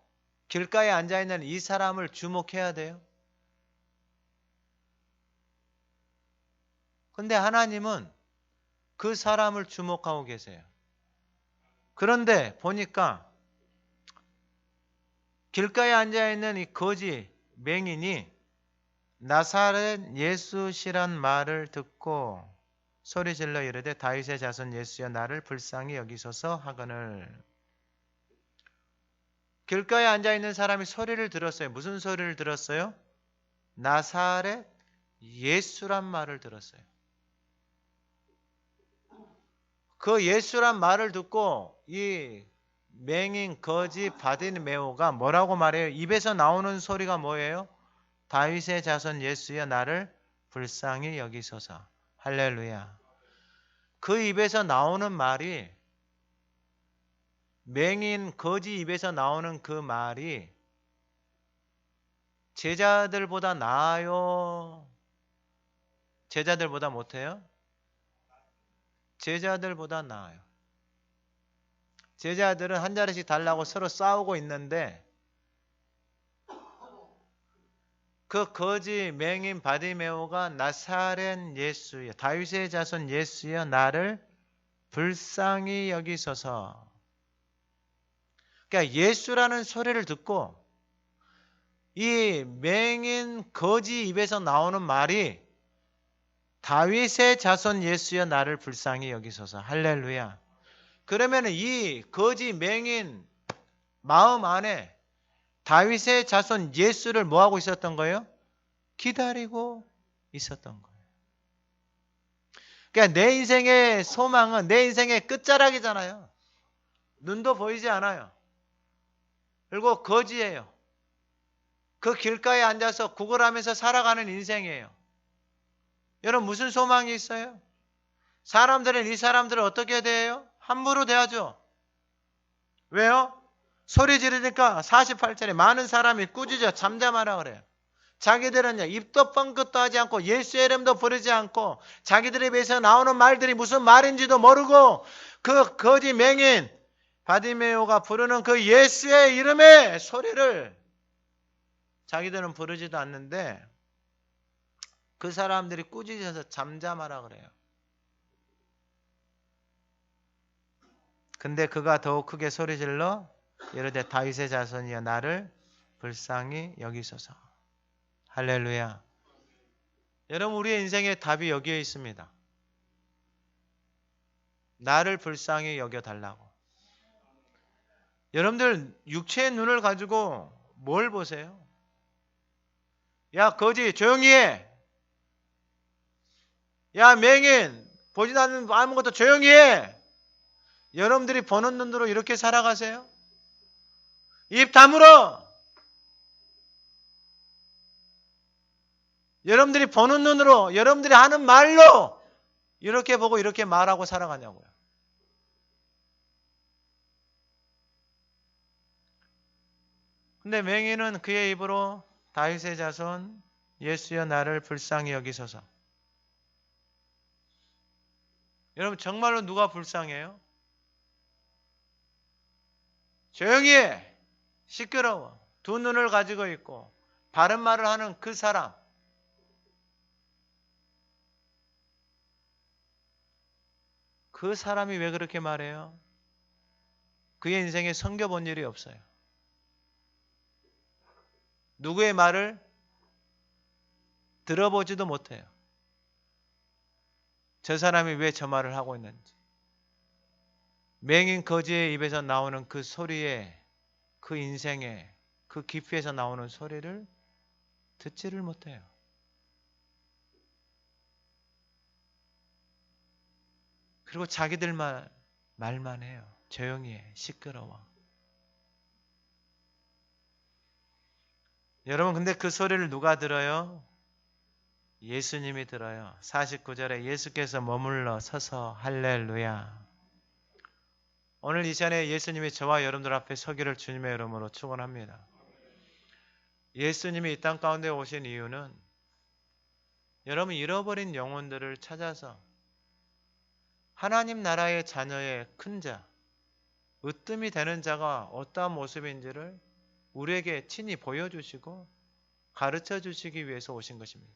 길가에 앉아있는 이 사람을 주목해야 돼요. 근데 하나님은 그 사람을 주목하고 계세요. 그런데 보니까 길가에 앉아있는 이 거지 맹인이 나사렛 예수시란 말을 듣고 소리질러 이르되 다윗의 자손 예수여 나를 불쌍히 여기소서 하거늘. 길가에 앉아있는 사람이 소리를 들었어요. 무슨 소리를 들었어요? 나사렛 예수란 말을 들었어요. 그 예수란 말을 듣고 이 맹인 거지 바디메오가 뭐라고 말해요? 입에서 나오는 소리가 뭐예요? 다윗의 자손 예수여 나를 불쌍히 여기소서. 할렐루야. 그 입에서 나오는 말이, 맹인 거지 입에서 나오는 그 말이 제자들보다 나아요? 제자들보다 못해요? 제자들보다 나아요. 제자들은 한 자리씩 달라고 서로 싸우고 있는데 그 거지 맹인 바디메오가 나사렛 예수여 다윗의 자손 예수여 나를 불쌍히 여기소서. 그러니까 예수라는 소리를 듣고 이 맹인 거지 입에서 나오는 말이 다윗의 자손 예수여 나를 불쌍히 여기소서. 할렐루야. 그러면 이 거지 맹인 마음 안에 다윗의 자손 예수를 뭐하고 있었던 거예요? 기다리고 있었던 거예요. 그러니까 내 인생의 소망은 내 인생의 끝자락이잖아요. 눈도 보이지 않아요. 그리고 거지예요. 그 길가에 앉아서 구걸하면서 살아가는 인생이에요. 여러분 무슨 소망이 있어요? 사람들은 이 사람들을 어떻게 대해요? 함부로 대하죠. 왜요? 소리 지르니까 48절에 많은 사람이 꾸짖어 잠잠하라 그래요. 자기들은요 입도 뻥끗도 하지 않고 예수의 이름도 부르지 않고 자기들의 입에서 나오는 말들이 무슨 말인지도 모르고 그 거지 맹인 바디메오가 부르는 그 예수의 이름의 소리를 자기들은 부르지도 않는데 그 사람들이 꾸짖어서 잠잠하라 그래요. 근데 그가 더욱 크게 소리질러 이르되 다윗의 자손이여 나를 불쌍히 여기소서. 할렐루야. 여러분 우리의 인생의 답이 여기에 있습니다. 나를 불쌍히 여겨달라고. 여러분들 육체의 눈을 가지고 뭘 보세요? 야 거지 조용히 해. 야 맹인 보지도 않는 아무것도 조용히 해. 여러분들이 보는 눈으로 이렇게 살아가세요? 입 다물어. 여러분들이 보는 눈으로 여러분들이 하는 말로 이렇게 보고 이렇게 말하고 살아가냐고요. 근데 맹인은 그의 입으로 다윗의 자손 예수여 나를 불쌍히 여기소서. 여러분 정말로 누가 불쌍해요? 조용히 해. 시끄러워. 두 눈을 가지고 있고 바른 말을 하는 그 사람. 그 사람이 왜 그렇게 말해요? 그의 인생에 섬겨본 일이 없어요. 누구의 말을 들어보지도 못해요. 저 사람이 왜 저 말을 하고 있는지. 맹인 거지의 입에서 나오는 그 소리에 그 인생에 그 깊이에서 나오는 소리를 듣지를 못해요. 그리고 자기들 말만 해요. 조용히 해. 시끄러워. 여러분 근데 그 소리를 누가 들어요? 예수님이 들어요. 49절에 예수께서 머물러 서서 할렐루야. 오늘 이 시간에 예수님이 저와 여러분들 앞에 서기를 주님의 이름으로 축원합니다. 예수님이 이 땅 가운데 오신 이유는 여러분 잃어버린 영혼들을 찾아서 하나님 나라의 자녀의 큰 자, 으뜸이 되는 자가 어떠한 모습인지를 우리에게 친히 보여주시고 가르쳐 주시기 위해서 오신 것입니다.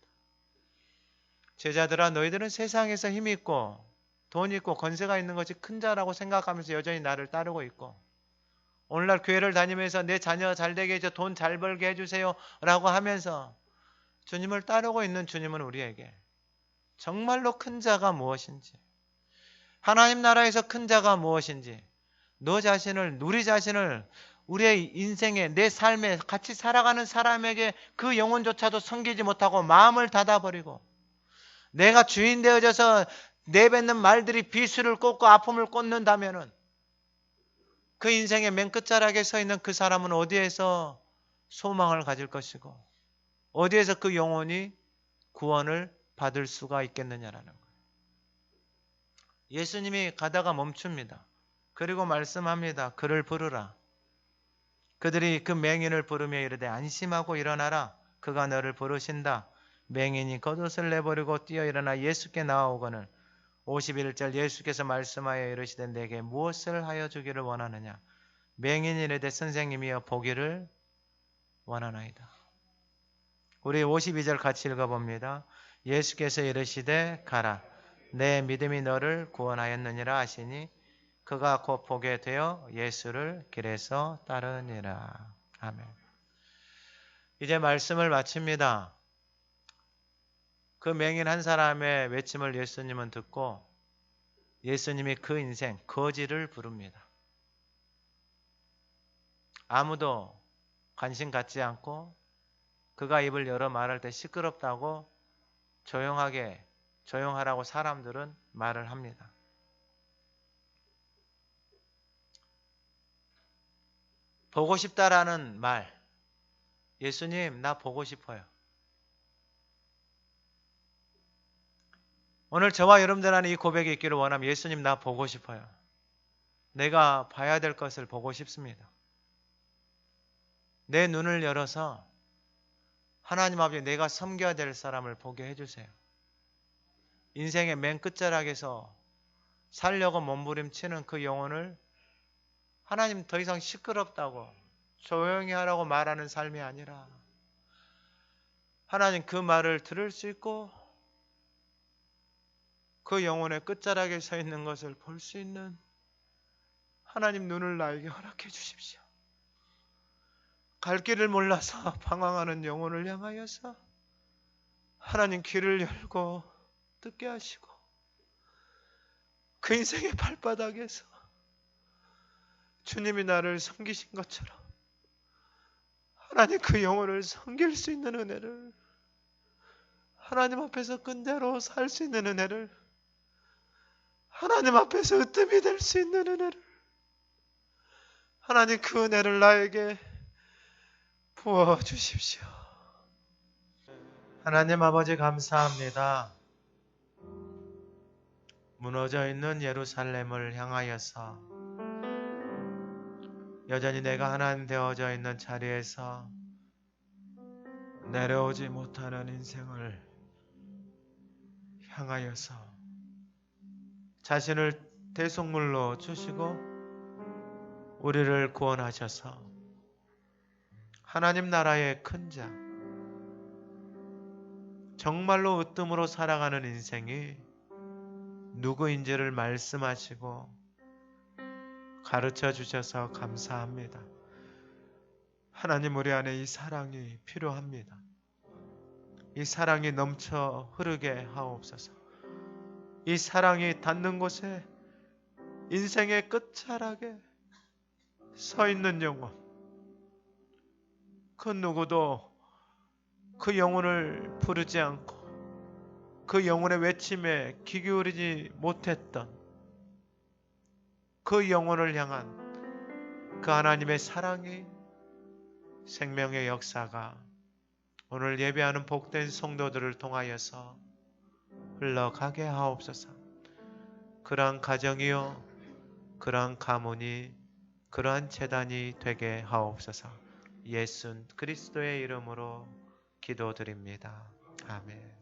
제자들아 너희들은 세상에서 힘이 있고 돈 있고 권세가 있는 것이 큰 자라고 생각하면서 여전히 나를 따르고 있고 오늘날 교회를 다니면서 내 자녀 잘 되게 해줘 돈 잘 벌게 해주세요 라고 하면서 주님을 따르고 있는 주님은 우리에게 정말로 큰 자가 무엇인지, 하나님 나라에서 큰 자가 무엇인지, 너 자신을, 우리 자신을 우리의 인생에, 내 삶에 같이 살아가는 사람에게 그 영혼조차도 섬기지 못하고 마음을 닫아버리고 내가 주인 되어져서 내뱉는 말들이 비수를 꽂고 아픔을 꽂는다면은 그 인생의 맨 끝자락에 서 있는 그 사람은 어디에서 소망을 가질 것이고 어디에서 그 영혼이 구원을 받을 수가 있겠느냐라는 거예요. 예수님이 가다가 멈춥니다. 그리고 말씀합니다. 그를 부르라. 그들이 그 맹인을 부르며 이르되 안심하고 일어나라. 그가 너를 부르신다. 맹인이 겉옷을 내버리고 뛰어 일어나 예수께 나아오거늘 51절 예수께서 말씀하여 이르시되 내게 무엇을 하여 주기를 원하느냐. 맹인이 이르되 선생님이여 보기를 원하나이다. 우리 52절 같이 읽어봅니다. 예수께서 이르시되 가라. 내 믿음이 너를 구원하였느니라 하시니 그가 곧 보게 되어 예수를 길에서 따르니라. 아멘. 이제 말씀을 마칩니다. 그 맹인 한 사람의 외침을 예수님은 듣고 예수님이 그 인생 거지를 부릅니다. 아무도 관심 갖지 않고 그가 입을 열어 말할 때 시끄럽다고 조용하라고 사람들은 말을 합니다. 보고 싶다라는 말, 예수님 나 보고 싶어요. 오늘 저와 여러분들 안에 이 고백이 있기를 원하면 예수님 나 보고 싶어요. 내가 봐야 될 것을 보고 싶습니다. 내 눈을 열어서 하나님 아버지 내가 섬겨야 될 사람을 보게 해주세요. 인생의 맨 끝자락에서 살려고 몸부림치는 그 영혼을 하나님 더 이상 시끄럽다고 조용히 하라고 말하는 삶이 아니라 하나님 그 말을 들을 수 있고 그 영혼의 끝자락에 서 있는 것을 볼 수 있는 하나님 눈을 나에게 허락해 주십시오. 갈 길을 몰라서 방황하는 영혼을 향하여서 하나님 길을 열고 듣게 하시고 그 인생의 발바닥에서 주님이 나를 섬기신 것처럼 하나님 그 영혼을 섬길 수 있는 은혜를 하나님 앞에서 끈대로 살 수 있는 은혜를 하나님 앞에서 으뜸이 될 수 있는 은혜를 하나님 그 은혜를 나에게 부어주십시오. 하나님 아버지 감사합니다. 무너져 있는 예루살렘을 향하여서 여전히 내가 하나님 되어져 있는 자리에서 내려오지 못하는 인생을 향하여서 자신을 대속물로 주시고 우리를 구원하셔서 하나님 나라의 큰 자, 정말로 으뜸으로 살아가는 인생이 누구인지를 말씀하시고 가르쳐 주셔서 감사합니다. 하나님 우리 안에 이 사랑이 필요합니다. 이 사랑이 넘쳐 흐르게 하옵소서. 이 사랑이 닿는 곳에 인생의 끝자락에 서 있는 영혼, 그 누구도 그 영혼을 부르지 않고 그 영혼의 외침에 귀 기울이지 못했던 그 영혼을 향한 그 하나님의 사랑이 생명의 역사가 오늘 예배하는 복된 성도들을 통하여서 흘러가게 하옵소서. 그러한 가정이요 그러한 가문이 그러한 재단이 되게 하옵소서. 예수 그리스도의 이름으로 기도드립니다. 아멘.